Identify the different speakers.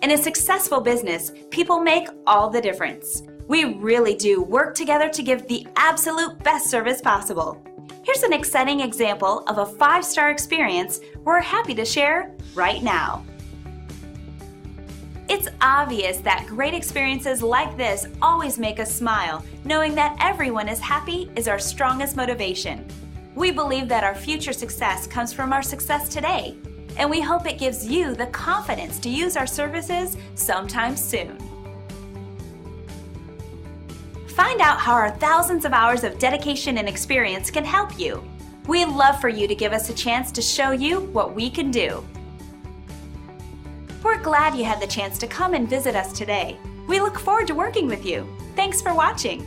Speaker 1: In a successful business, people make all the difference. We really do work together to give the absolute best service possible. Here's an exciting example of a 5-star experience we're happy to share right now. It's obvious that great experiences like this always make us smile. Knowing that everyone is happy is our strongest motivation. We believe that our future success comes from our success today, and we hope it gives you the confidence to use our services sometime soon. Find out how our thousands of hours of dedication and experience can help you. We'd love for you to give us a chance to show you what we can do. We're glad you had the chance to come and visit us today. We look forward to working with you. Thanks for watching.